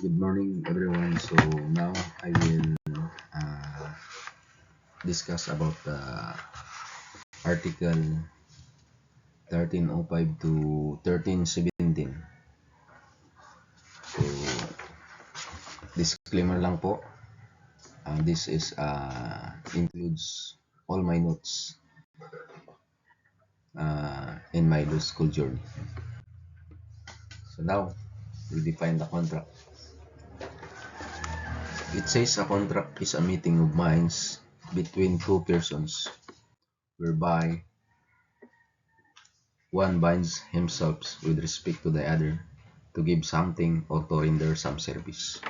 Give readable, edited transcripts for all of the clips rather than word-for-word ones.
Good morning, everyone. So now I will uh, discuss about the article 1305 to 1317. So disclaimer lang po. This is includes all my notes in my law school journey. So now we define the contract. It says a contract is a meeting of minds between two persons whereby one binds himself with respect to the other to give something or to render some service.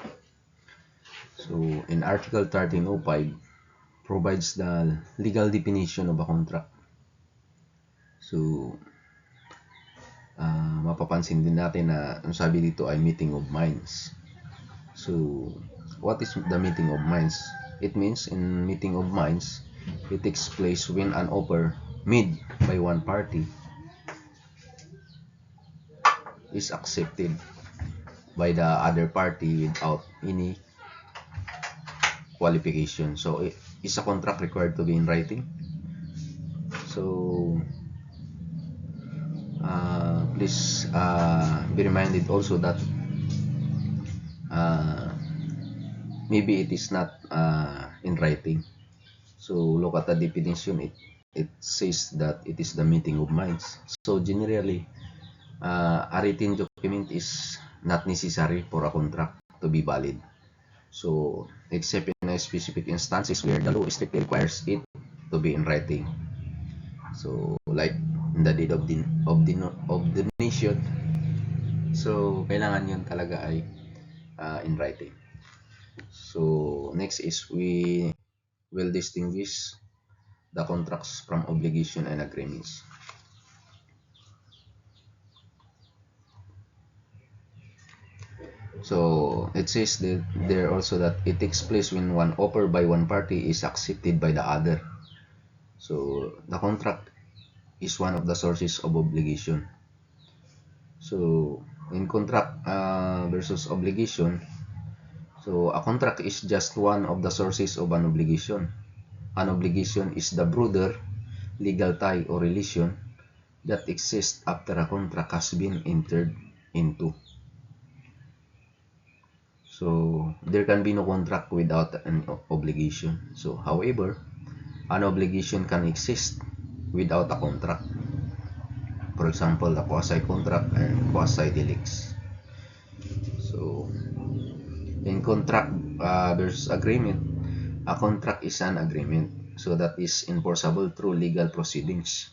So in Article 1305 provides the legal definition of a contract. So mapapansin din natin na ang sabi dito ay meeting of minds. So what is the meeting of minds? It means in meeting of minds, it takes place when an offer made by one party is accepted by the other party without any qualification. So is a contract required to be in writing? So please be reminded also that maybe it is not in writing. So look at the definition. It says that it is the meeting of minds. So generally, a written document is not necessary for a contract to be valid. So except in a specific instances where the law strictly requires it to be in writing. So like in the deed of donation. So kailangan yun talaga ay in writing. So next is we will distinguish the contracts from obligation and agreements. So it says that there also that it takes place when one offer by one party is accepted by the other. So the contract is one of the sources of obligation. So in contract versus obligation, so a contract is just one of the sources of an obligation. An obligation is the broader legal tie or relation that exists after a contract has been entered into. So there can be no contract without an obligation. So however, an obligation can exist without a contract. For example, the quasi-contract and quasi-delicts. So in contract versus agreement, a contract is an agreement, so that is enforceable through legal proceedings.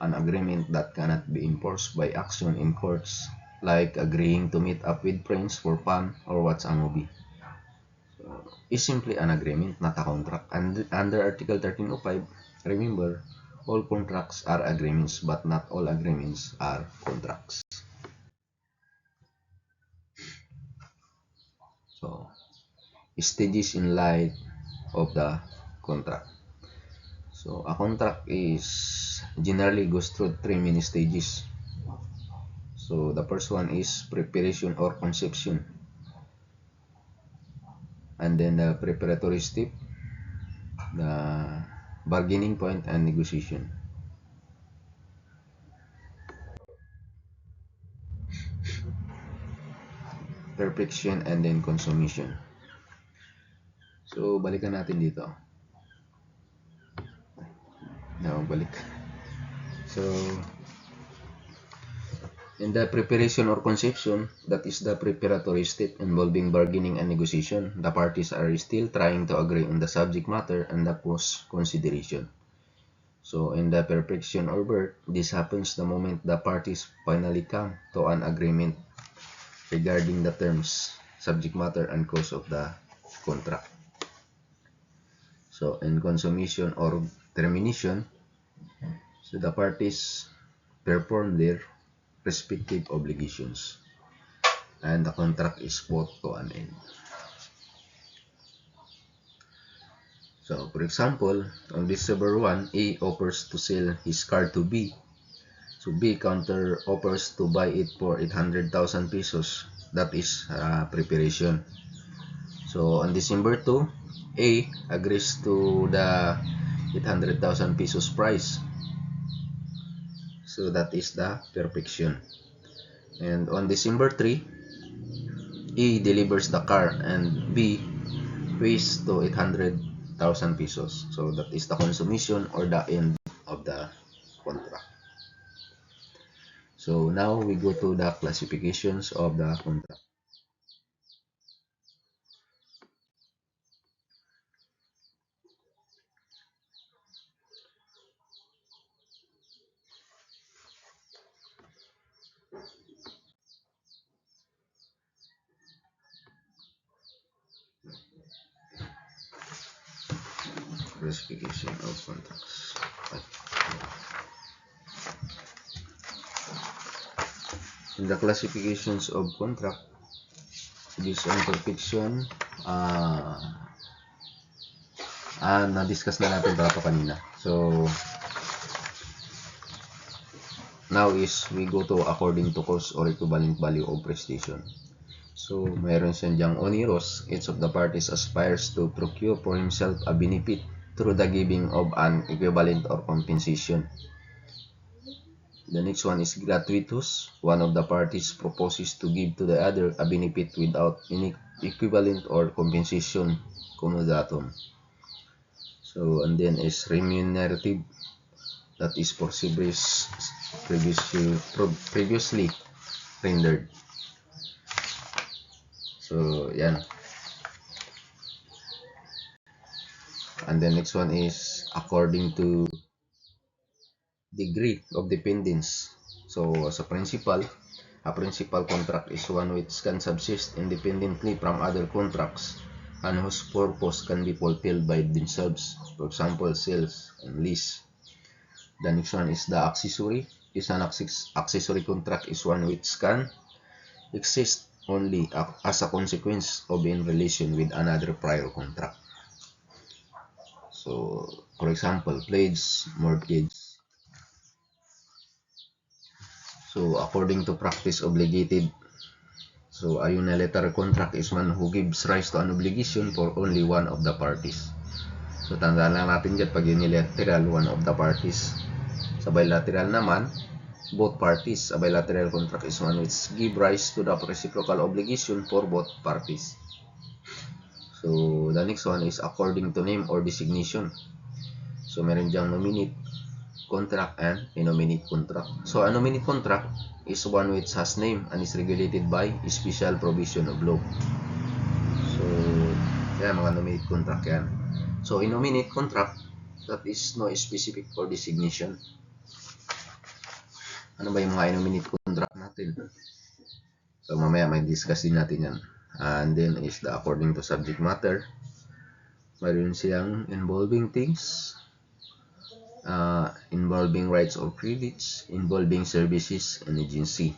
An agreement that cannot be enforced by action in courts, like agreeing to meet up with friends for fun or watch a movie, is simply an agreement, not a contract. And under Article 1305, remember, all contracts are agreements, but not all agreements are contracts. So, stages in light of the contract. So, a contract is generally goes through three main stages. So, the first one is preparation or conception. And then the preparatory step, the bargaining point, and negotiation. Perfection and then consummation. So, balikan natin dito. Balik. So, in the preparation or conception, that is the preparatory step involving bargaining and negotiation, the parties are still trying to agree on the subject matter and the post-consideration. So, in the perfection or birth, this happens the moment the parties finally come to an agreement regarding the terms, subject matter, and cause of the contract. So, in consummation or termination, so the parties perform their respective obligations and the contract is brought to an end. So, for example, on December 1, A offers to sell his car to B. So, B counter offers to buy it for 800,000 pesos. that is preparation. So on December 2, A agrees to the 800,000 pesos price. So that is the perfection. And on December 3, E delivers the car and B pays to 800,000 pesos. So that is the consummation or the end of the contract. So now we go to the classifications of the contract. Classification of contracts. In the classifications of contract, this imperfection, na-discuss na natin ito kanina. So, now is we go to according to cost or equivalent value of prestation. So, mayroon siya diyang onerous. Each of the parties aspires to procure for himself a benefit through the giving of an equivalent or compensation. The next one is gratuitous. One of the parties proposes to give to the other a benefit without any equivalent or compensation cum datum. So, and then is remunerative. That is for service previously rendered. So, yan. And the next one is according to degree of dependence. So, as a principal contract is one which can subsist independently from other contracts and whose purpose can be fulfilled by themselves. For example, sales and lease. The next one is the accessory. An accessory contract is one which can exist only as a consequence of in relation with another prior contract. So, for example, pledge, mortgage. So, according to practice obligated. So, a unilateral contract is one who gives rise to an obligation for only one of the parties. So, tandaan lang natin dyan pag unilateral, one of the parties. Sa bilateral naman, both parties. A bilateral contract is one which give rise to the reciprocal obligation for both parties. So, the next one is according to name or designation. So, meron diyang nominate contract and innominate contract. So, a nominate contract is one which has name and is regulated by special provision of law. So, yan, mga nominate contract yan. So, innominate contract, that is no specific or designation. Ano ba yung mga innominate contract natin? So, mamaya may discuss din natin yan. And then is the according to subject matter. Mayroon siyang involving things, involving rights or privilege, involving services and agency.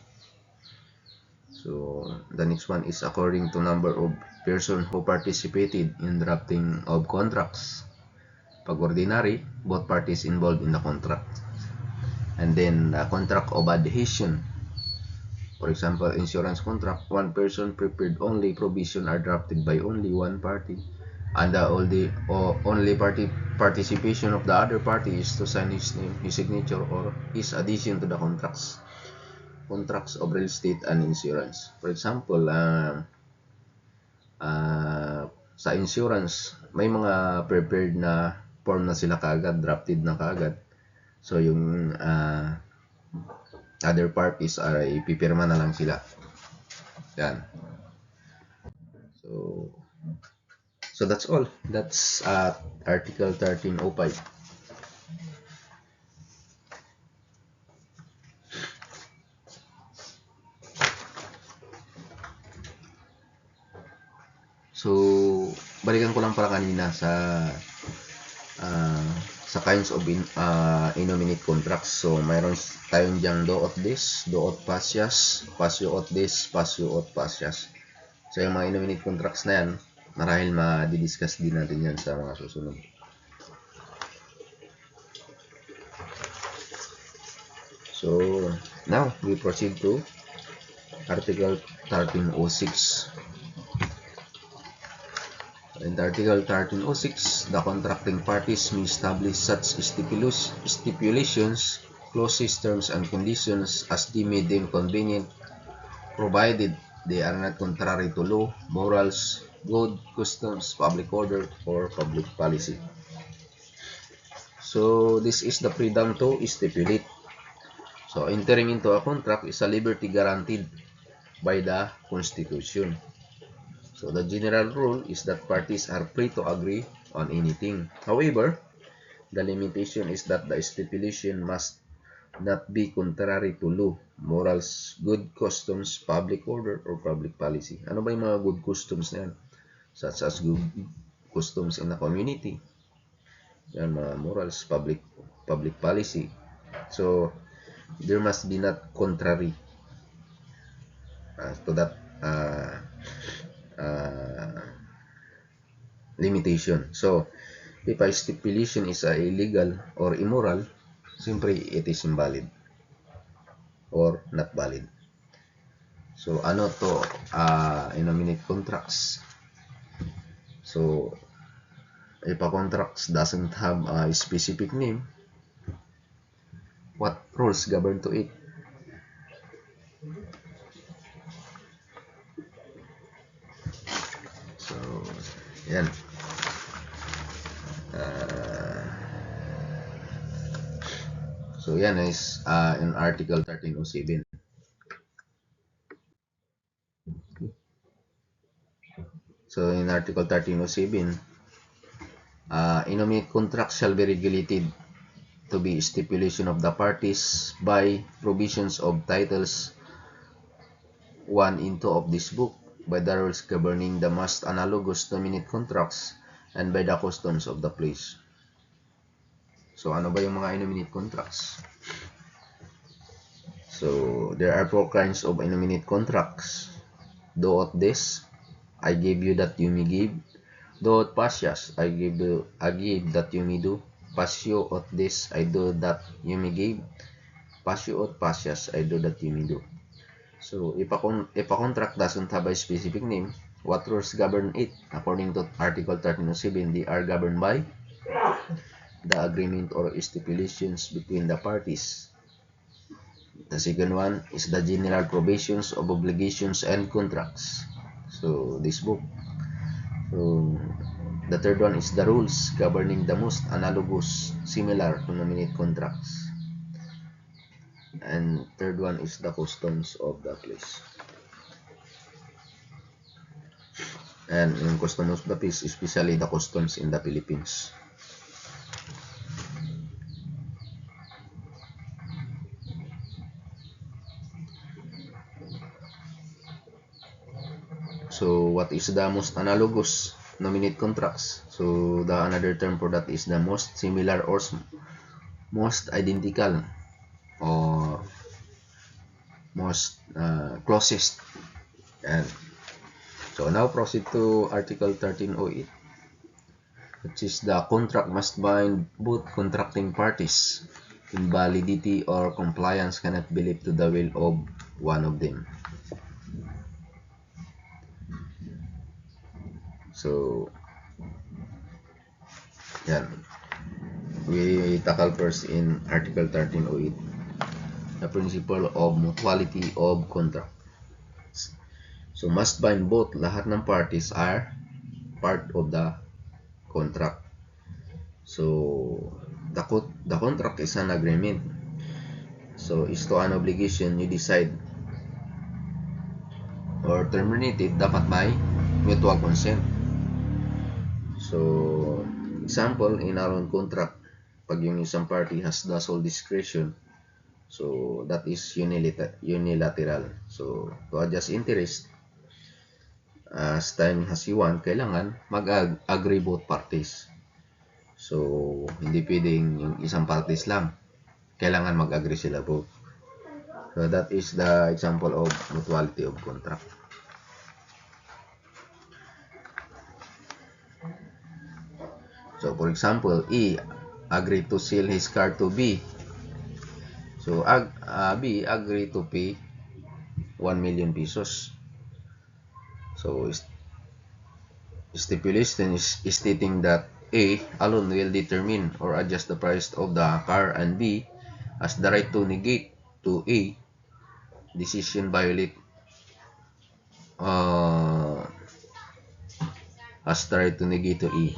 So, the next one is according to number of persons who participated in drafting of contracts. Pag ordinary, both parties involved in the contract. And then, contract of adhesion. For example, insurance contract, one person prepared only provision are drafted by only one party. And the only participation of the other party is to sign his name, his signature, or his addition to the contracts of real estate and insurance. For example, sa insurance, may mga prepared na form na sila kaagad, drafted na kaagad. So, yung other parties ay ipipirma na lang sila. Yan. So that's all. That's Article 1305. So, balikan ko lang para kanina sa kinds of innominate contracts. So, mayroon tayong diyang do ot des, do ot pasias, pasio ot des, pasio ot pasias. So, yung mga innominate contracts na yan, marahil ma-discuss din natin yan sa mga susunod. So, now we proceed to Article 1306. In Article 1306, the contracting parties may establish such stipulations, clauses, terms, and conditions as they may deem convenient, provided they are not contrary to law, morals, good customs, public order, or public policy. So this is the freedom to stipulate. So entering into a contract is a liberty guaranteed by the Constitution. So the general rule is that parties are free to agree on anything. However, the limitation is that the stipulation must not be contrary to law, morals, good customs, public order, or public policy. Ano ba yung mga good customs na yan? Such as good customs in the community. Yan, mga morals, public policy. So, there must be not contrary to that limitation. So, if a stipulation is illegal or immoral, simply it is invalid or not valid. So, ano to? Innominate contracts. So, if a contract doesn't have a specific name, what rules govern to it? So, yan. So, yan is in Article 1307. So, in Article 1307, innominate contracts shall be regulated to be stipulation of the parties by provisions of titles 1 and 2 of this book, by the rules governing the most analogous nominate contracts, and by the customs of the place. So, ano ba yung mga innominate contracts? So, there are 4 kinds of innominate contracts. Do ut des, I give you that you may give. Do ut pasias, I give that you may do. Pasio ut des, I do that you may give. Pasio ut pasias, I do that you may do. So, if a contract doesn't have a specific name, what rules govern it? According to Article 1307, they are governed by the agreement or stipulations between the parties. The second one is the general provisions of obligations and contracts. So, this book. So, the third one is the rules governing the most analogous, similar to nominate contracts. And third one is the customs of the place. And in customs of the place, especially the customs in the Philippines. So, what is the most analogous nominate contracts? So, the another term for that is the most similar or most identical or most closest. And so, now proceed to Article 1308, which is the contract must bind both contracting parties. Invalidity or compliance cannot be left to the will of one of them. So, yan. We tackle first in Article 1308, the principle of mutuality of contract. So, must bind both, lahat ng parties are part of the contract. So, the contract is an agreement. So, is to an obligation, you decide or terminate it, dapat may mutual consent. So, example, in our own contract, pag yung isang party has the sole discretion, so that is unilateral. So, to adjust interest, as time has you want, kailangan mag-agree both parties. So, hindi pwedeng yung isang parties lang. Kailangan mag-agree sila both. So, that is the example of mutuality of contract. So, for example, A agreed to sell his car to B. So, B agreed to pay 1 million pesos. So stipulation is stating that A alone will determine or adjust the price of the car, and B has the right to negate to A decision violate has the right to negate to A.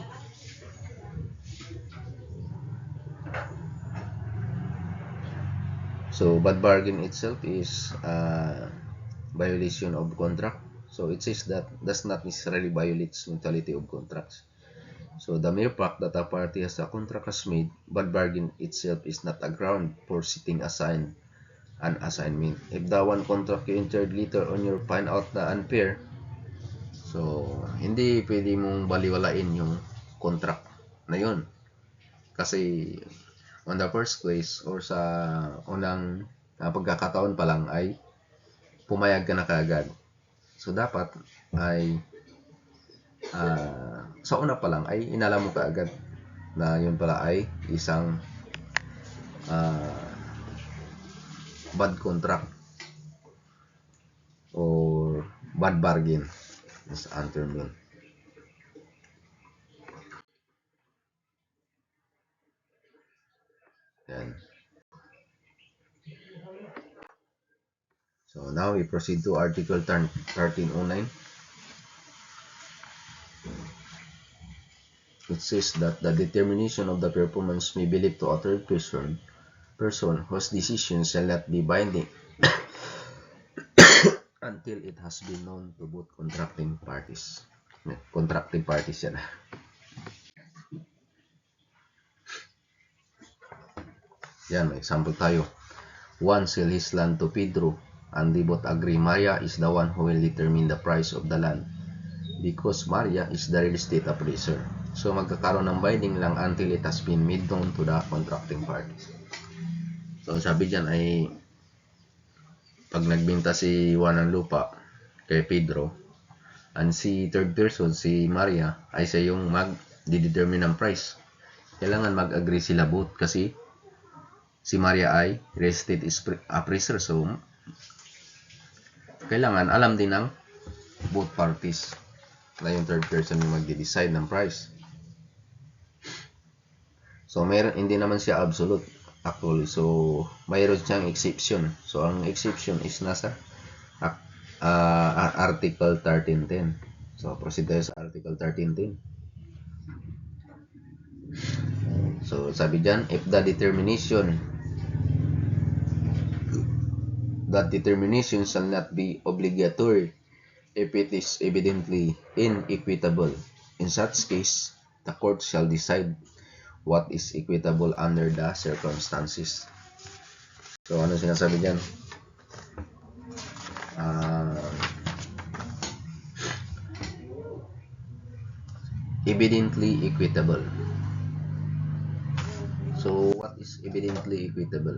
So bad bargain itself is violation of contract. So it says that does not necessarily violates mutuality of contracts. So the mere fact that a party has a contract has made, bad bargain itself is not a ground for setting aside an assignment. If the one contract you entered later on you find out na unfair, so hindi pwede mong baliwalain yung contract na yun. Kasi on the first place or sa unang pagkakataon pa lang ay pumayag ka na kaagad. So dapat ay sa una pa lang ay inalam mo kaagad na yun pala ay isang bad contract or bad bargain is ang term yun. Yan. So now we proceed to Article 1309. It says that the determination of the performance may be left to a third person whose decision shall not be binding until it has been known to both contracting parties. Contracting parties yan. Yan, may example tayo. One sell his land to Pedro, and they both agree Maria is the one who will determine the price of the land because Maria is the real estate appraiser. So magkakaroon ng binding lang until it has been made known to the contracting parties. So sabi dyan ay pag nagbenta si Juan ng lupa kay Pedro, and si third person, si Maria, ay siya yung mag-determine ng price. Kailangan mag-agree sila both kasi si Maria ay real estate appraiser. So kailangan alam din ng both parties na yung third person yung mag-decide ng price. So hindi naman siya absolute actually. So mayroon siyang exception. So ang exception is nasa Article 1310. So proceed tayo sa Article 1310. So sabi dyan, if the determination shall not be obligatory if it is evidently inequitable. In such case, the court shall decide what is equitable under the circumstances. So ano sinasabi dyan? Evidently equitable. So what is evidently equitable?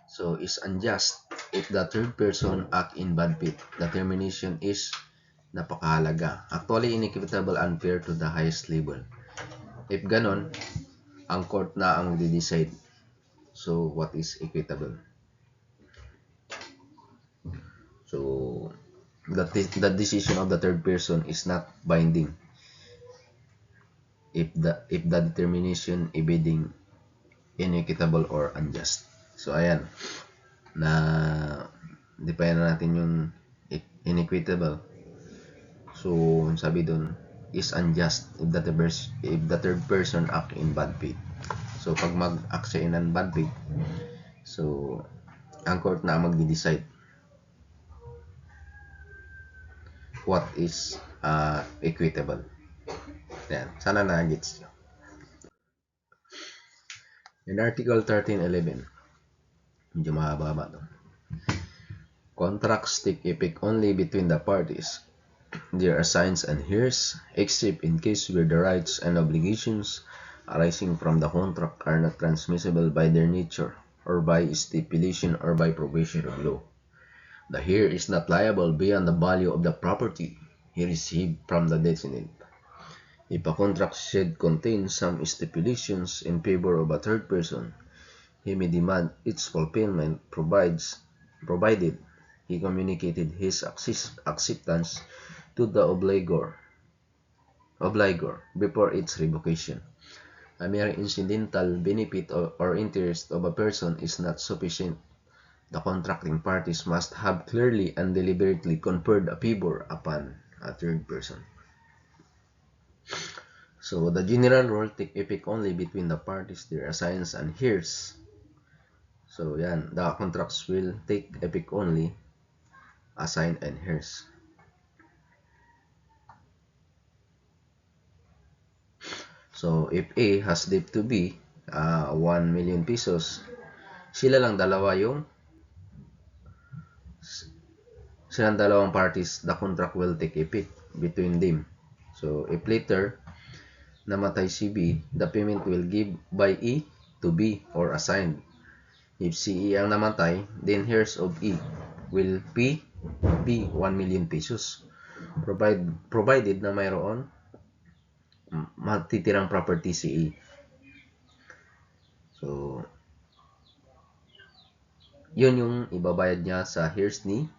So is unjust if the third person act in bad faith. The termination is napakahalaga. Actually inequitable, unfair to the highest level. If ganon, ang court na ang di-decide. So what is equitable? So the decision of the third person is not binding if the determination evading inequitable or unjust. So ayan, na define na natin yung inequitable. So sabi dun is unjust if the third person act in bad faith. So pag mag-act siya in bad faith, so ang court na magdi-decide what is equitable. Yan, sana na-gets nyo. In Article 1311, medyo mahaba to. Contracts take effect only between the parties, their assigns and heirs, except in case where the rights and obligations arising from the contract are not transmissible by their nature, or by stipulation, or by provision of law. The heir is not liable beyond the value of the property he received from the decedent. If a contract should contain some stipulations in favor of a third person, he may demand its fulfillment provided he communicated his acceptance to the obligor before its revocation. A mere incidental benefit or interest of a person is not sufficient. The contracting parties must have clearly and deliberately conferred a favor upon a third person. So the general rule take effect only between the parties, their assigns and heirs. So yan, the contracts will take effect only assigned and heirs. So if A has debt to B, 1 million pesos, silang dalawang parties, the contract will take effect between them. So if later namatay si B, the payment will give by E to B or assigned. If si E ang namatay, then heirs of E will pay B 1 million pesos. Provided na mayroon matitirang property si E. So, yun yung ibabayad niya sa heirs ni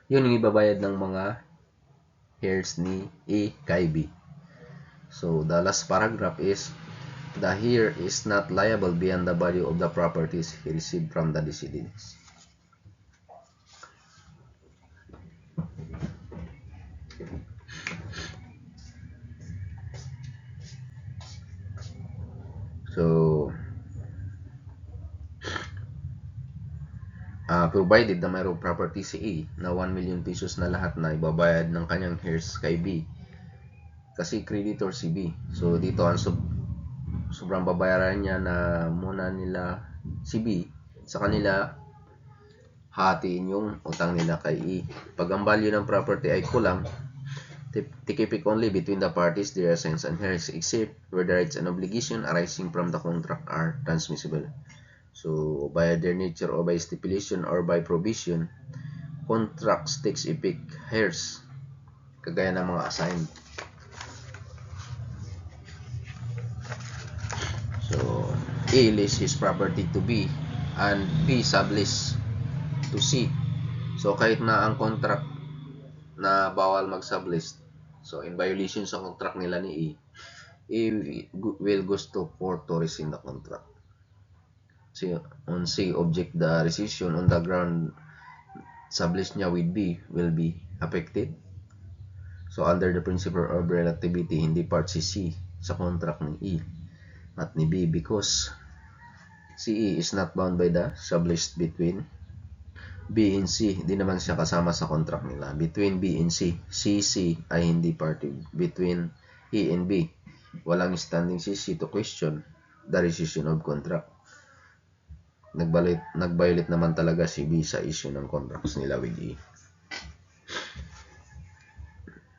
ng mga heirs ni A kay B. So, the last paragraph is, the heir is not liable beyond the value of the properties he received from the decedents. So, provided na mayroong property si A na 1 million pesos na lahat na ibabayad ng kanyang heirs kay B, kasi creditor si B. So, dito ang sobrang babayaran niya na muna nila si B, sa kanila hatiin yung utang nila kay E. Pag ang value ng property ay kulang, take effect only between the parties, their assigns and heirs, except where the rights and obligation arising from the contract are transmissible. So, by their nature or by stipulation or by provision, contracts takes effect heirs, kagaya ng mga assigned. So, A leases his property to B and B sublease to C. So, kahit na ang contract na bawal mag-sublease, so in violation sa contract nila ni E will goes to court to rescind the contract. So, on C, object the rescission on the ground sublease niya with B will be affected. So, under the principle of relativity, hindi part si C sa contract ng E at ni B, because si E is not bound by the sublease between B and C. Hindi naman siya kasama sa contract nila. Between B and C, C ay hindi party. Between E and B, walang standing si C to question the rescission of contract. Nag-violate naman talaga si B sa issue ng contracts nila with E.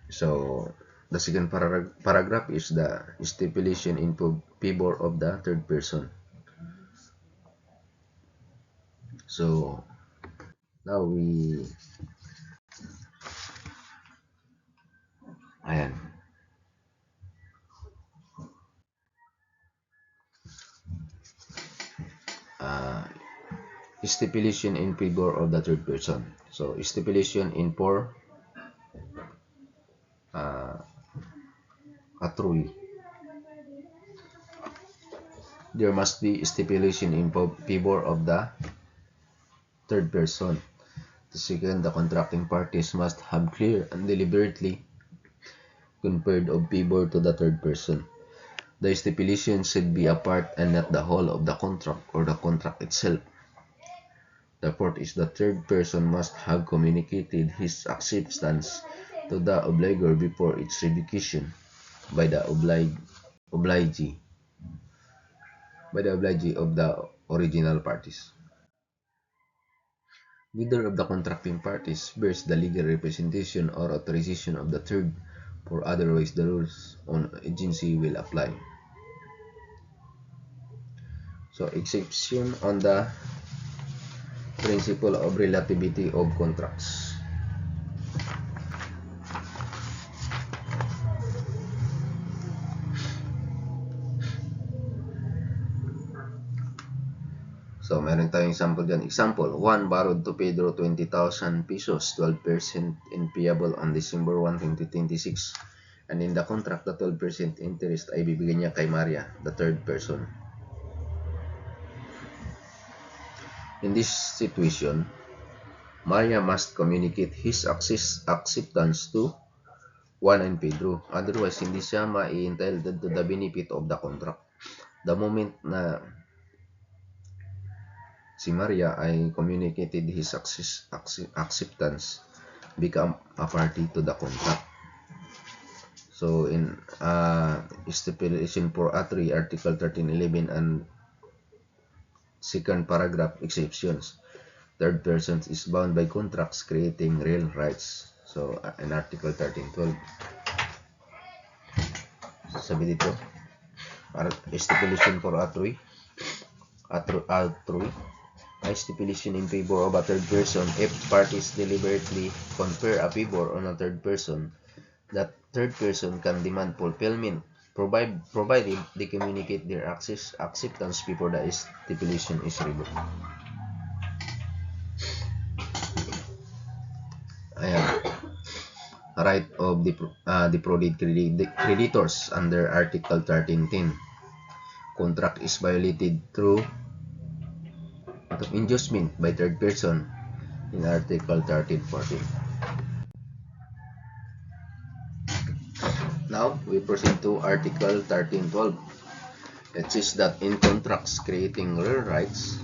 So, the second paragraph is the stipulation in favor of the third person. So, now ayan. Stipulation in favor of the third person. So, stipulation in for atrui. There must be stipulation in favor of the third person. The second, the contracting parties must have clear and deliberately conferred of favor to the third person. The stipulation should be a part and not the whole of the contract or the contract itself. The fourth is the third person must have communicated his acceptance to the obligor before its revocation by the obligee of the original parties. Neither of the contracting parties bears the legal representation or authorization of the third, for otherwise the rules on agency will apply. So, exception on the principle of relativity of contracts. So, meron tayong example dyan. Example, Juan borrowed to Pedro 20,000 pesos, 12% in payable on December 1, 2026. And in the contract, the 12% interest ay bibigyan niya kay Maria, the third person. In this situation, Maria must communicate his acceptance to Juan and Pedro. Otherwise, hindi siya ma-entitled to the benefit of the contract. The moment na si Maria ay communicated his acceptance, become a party to the contract. So in stipulation 4A3, Article 1311 and second paragraph, exceptions. Third person is bound by contracts creating real rights. So in Article 1312, sabi dito, stipulation 4A3, a stipulation in favor of a third person. If parties deliberately confer a favor on a third person, that third person can demand fulfillment, provided they communicate their acceptance before the stipulation is revoked. Ayan. Right of the defrauded creditors under Article 1310. Contract is violated through inducement by third person in Article 1314. Now, we proceed to Article 1312. It says that in contracts creating real rights,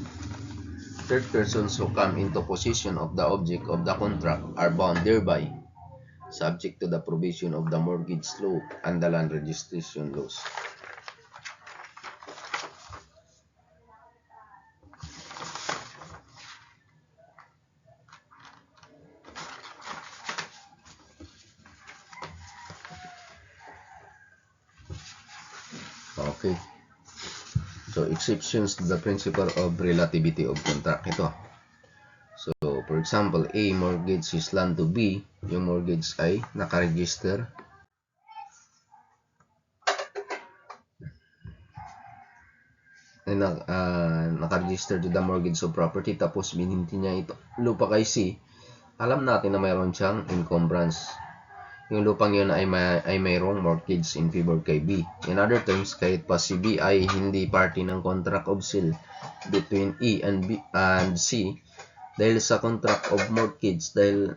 third persons who come into possession of the object of the contract are bound thereby, subject to the provision of the mortgage law and the land registration laws. Okay. So, exceptions to the principle of relativity of contract. Ito. So, for example, A, mortgage his land to B. Yung mortgage ay nakaregister. Nakaregister to the mortgage of property. Tapos, bininti niya ito lupa kay C. Alam natin na mayroon siyang encumbrance. Yung lupang yun ay mayroong mortgage in favor kay B. In other terms, kahit pa si B ay hindi party ng contract of sale between E and B and C, dahil sa contract of mortgage, dahil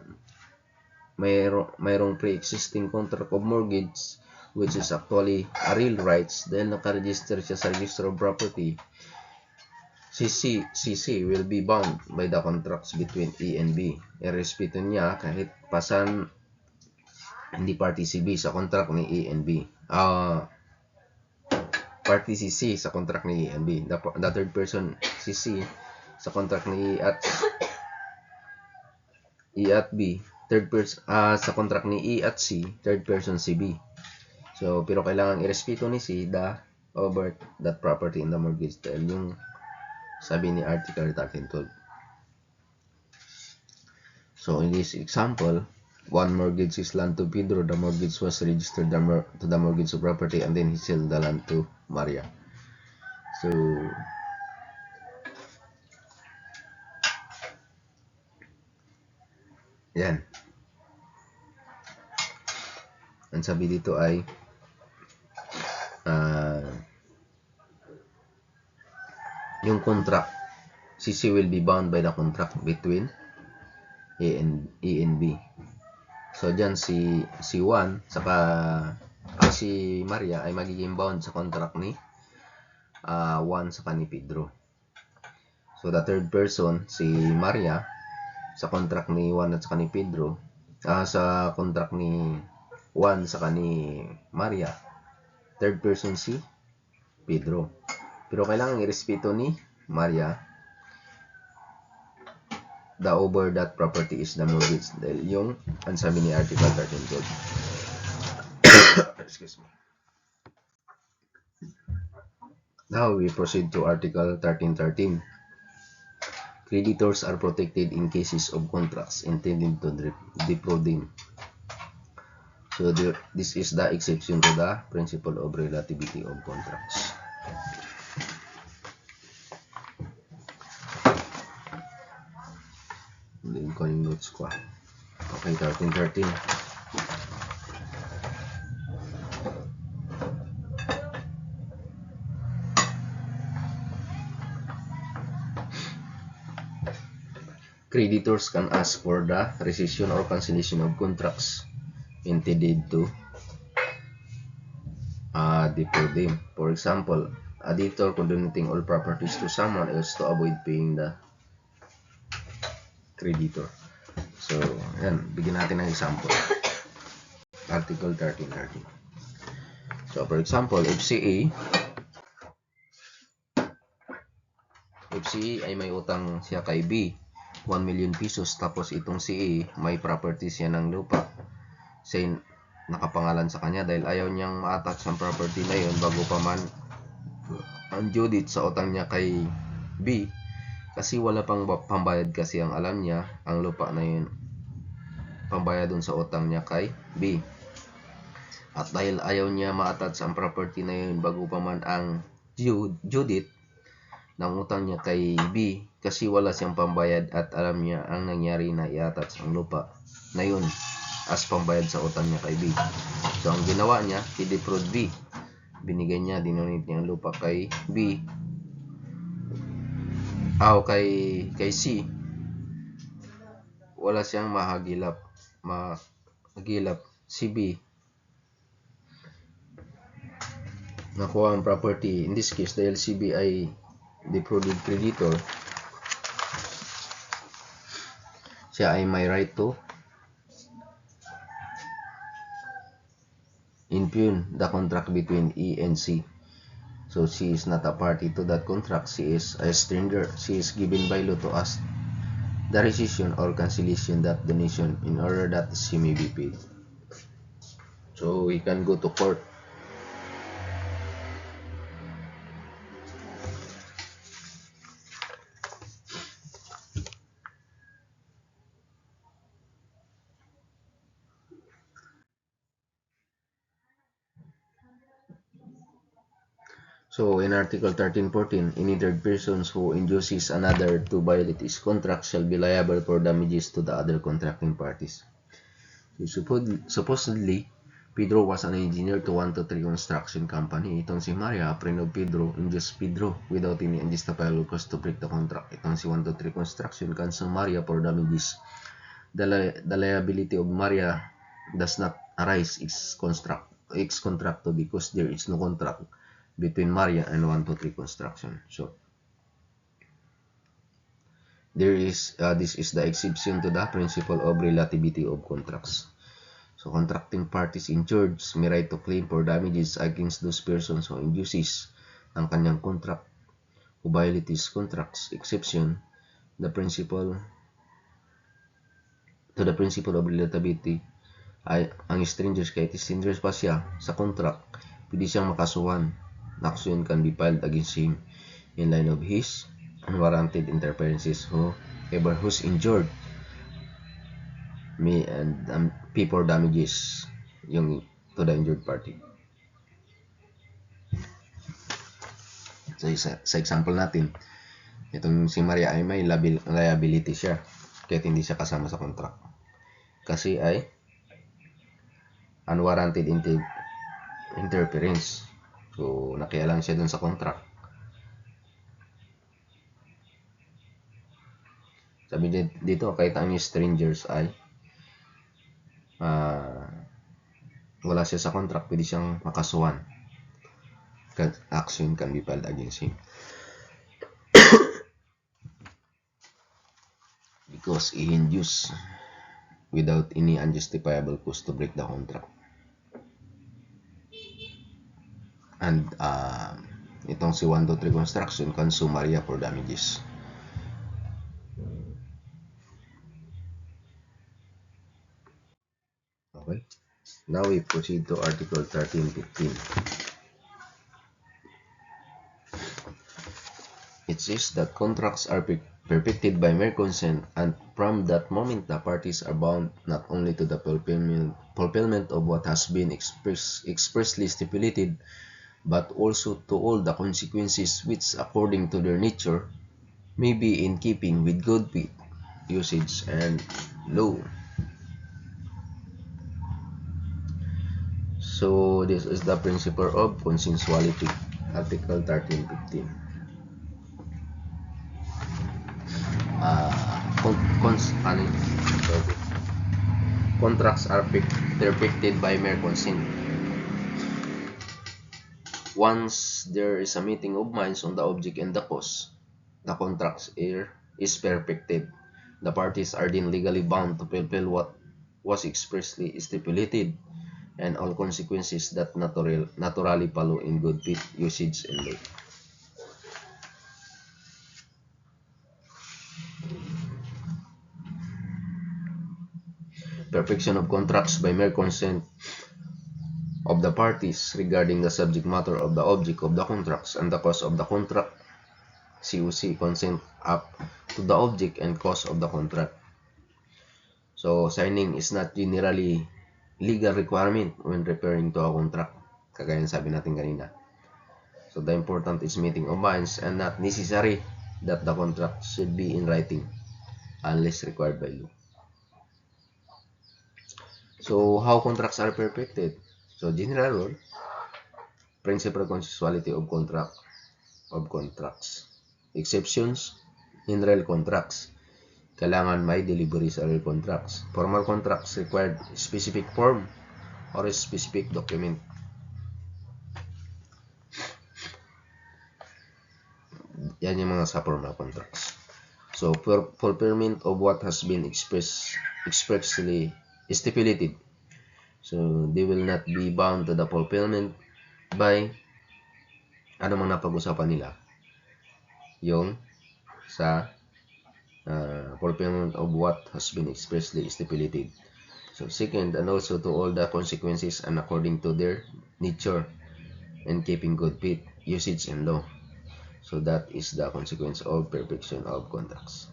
mayroong pre-existing contract of mortgage which is actually a real rights, dahil nakaregister siya sa register of property, C will be bound by the contracts between E and B. Irrespeto niya kahit pasan hindi party si B sa contract ni E and B. Party si C sa contract ni E and B. The third person si C sa contract ni E at B. Third person sa contract ni E at C, third person si B. So, pero kailangan irespeto ni C over that property in the mortgage dahil yung sabi ni Article 1312. So, in this example, one mortgage his land to Pedro. The mortgage was registered to the mortgage of property, and then he sold the land to Maria. So, yan. Ang sabi dito ay yung contract, CC will be bound by the contract between E and B. So, dyan si Juan saka si Maria ay magiging bound sa contract ni Juan saka ni Pedro. So, the third person, si Maria, sa contract ni Juan at saka ni Pedro, sa contract ni Juan saka ni Maria, third person si Pedro. Pero kailangan irespeto ni Maria over that property is the mortgage. Dahil yung ang sabi ni Article 1312. Excuse me. Now we proceed to Article 1313. Creditors are protected in cases of contracts intended to defraud them. So this is the exception to the principle of relativity of contracts. Hindi ko yung notes ko. Okay, 13. Creditors can ask for the rescission or cancellation of contracts intended to default them. For example, a debtor donating all properties to someone else to avoid paying the creditor. So, yan. Bigyan natin ng example. Article 13. So, for example, FCA ay may utang siya kay B, 1 million pesos. Tapos itong CA, may property siya ng lupa. Say, nakapangalan sa kanya dahil ayaw niyang ma-attach ang property na yun bago pa man ang due date sa utang niya kay B. Kasi wala pang pambayad kasi ang alam niya, ang lupa na yun, pambayad dun sa utang niya kay B. At dahil ayaw niya ma-attach ang property na yun bago pa man ang due date ng utang niya kay B, kasi wala siyang pambayad at alam niya ang nangyari na i-attach ang lupa na yun as pambayad sa utang niya kay B. So, ang ginawa niya, i-defraud B. Binigay niya, dinonate niya ang lupa kay B. Kay C. Wala siyang mahagilap si B. Nakuha ang property. In this case, dahil si B ay defrauded creditor, siya ay may right to impugn the contract between E and C. So, she is not a party to that contract. She is a stranger. She is given by law to ask the rescission or cancellation that donation in order that she may be paid. So, we can go to court. So, in Article 13.14, any third persons who induces another to violate his contract shall be liable for damages to the other contracting parties. So, supposedly, Pedro was an engineer to 123 Construction Company. Itong si Maria, a friend of Pedro, induced Pedro without any unjustifiable cause to break the contract. Itong si 123 Construction can sue Maria for damages. The liability of Maria does not arise ex contracto because there is no contract between Maria and 123 Construction. So, this is the exception to the principle of relativity of contracts. So, contracting parties injured may right to claim for damages against those persons who induces ang kanyang contract, who violate his contracts. Exception, the principle of relativity ay ang strangers, kahit strangers pa siya sa contract, pwede siyang makasuhan. Action can be filed against him in line of his unwarranted interferences. Whoever who's injured may pay for damages to the injured party. So, sa example natin, itong si Maria ay may liability siya kahit hindi siya kasama sa contract. Kasi ay unwarranted interference. So, nakialam siya dun sa contract. Sabi dito, kahit ang strangers ay wala siya sa contract, pwede siyang makasuhan. Action can be filed against him. Because he induced without any unjustifiable cause to break the contract. And itong si 123 Construction can sue Maria for damages. Okay. Now we proceed to Article 13.15. It says that contracts are perfected by mere consent, and from that moment the parties are bound not only to the fulfillment of what has been expressly stipulated, but also to all the consequences which, according to their nature, may be in keeping with good faith usage, and law. So this is the principle of consensuality, Article 1315. Contracts are perfected by mere consent. Once there is a meeting of minds on the object and the cause, the contract is perfected. The parties are then legally bound to fulfill what was expressly stipulated, and all consequences that naturally follow in good faith, usage, and law. Perfection of contracts by mere consent of the parties regarding the subject matter of the object of the contracts and the cause of the contract. COC, consent up to the object and cause of the contract. So signing is not generally legal requirement when referring to a contract, kagaya ng sabi natin kanina. So the important is meeting of minds, and not necessary that the contract should be in writing unless required by law. So how contracts are perfected? So general rule, principle consensuality of contracts. Exceptions in real contracts. Kailangan may delivery sa real contracts. Formal contracts required specific form or a specific document. Yan yung mga sa formal contracts. So, fulfillment of what has been expressly stipulated. So, they will not be bound to the fulfillment by ano mang napag-usapan nila. Yung sa fulfillment of what has been expressly stipulated. So, second, and also to all the consequences and according to their nature and keeping good faith, usage, and law. So that is the consequence of perfection of contracts.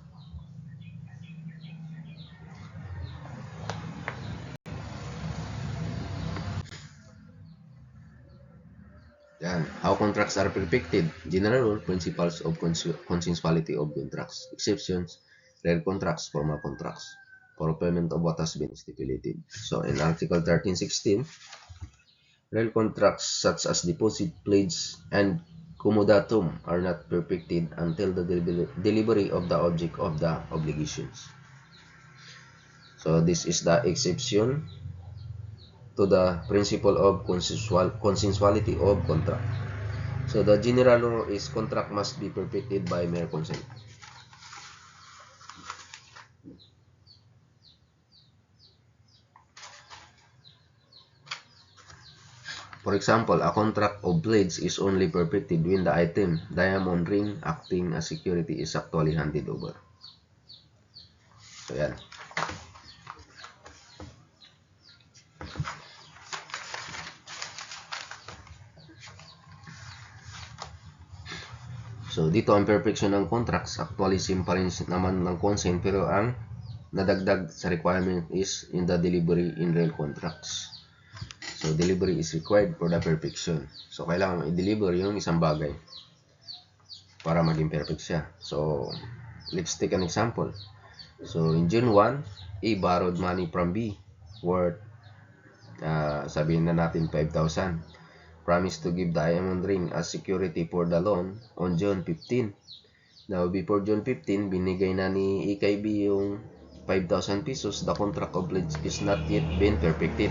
Yan. How contracts are perfected. General rule, principles of consensuality of contracts. Exceptions, rare contracts, formal contracts. Fulfillment of what has been stipulated. So in Article 1316, real contracts such as deposit, pledge, and comodatum are not perfected until the delivery of the object of the obligations. So this is the exception to the principle of consensuality of contract. So the general rule is contract must be perfected by mere consent. For example, a contract of pledge is only perfected when the item, diamond ring, acting as security is actually handed over. So yan. So dito ang perfection ng contracts, actually same pa rin naman ng consent, pero ang nadagdag sa requirement is in the delivery in real contracts. So delivery is required for the perfection. So kailangan i-deliver yung isang bagay para maging perfect siya. So let's take an example. So in June 1, A borrowed money from B worth sabihin na natin 5,000. Promised to give the diamond ring as security for the loan on June 15. Now before June 15, binigay na ni A kay B yung 5,000 pesos. The contract of pledge is not yet been perfected.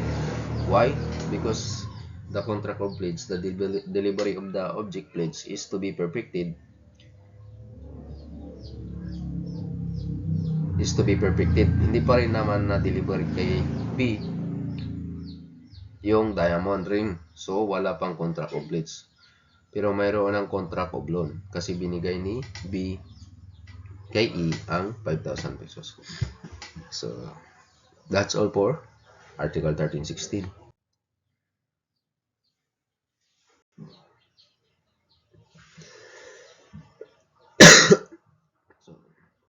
Why? Because the contract of pledge, the delivery of the object pledge is to be perfected. Hindi pa rin naman na-deliver kay B yung diamond ring. So, wala pang contract of pledge. Pero mayroon ng contract of loan kasi binigay ni B kay E ang 5,000 pesos. So, that's all for Article 1316.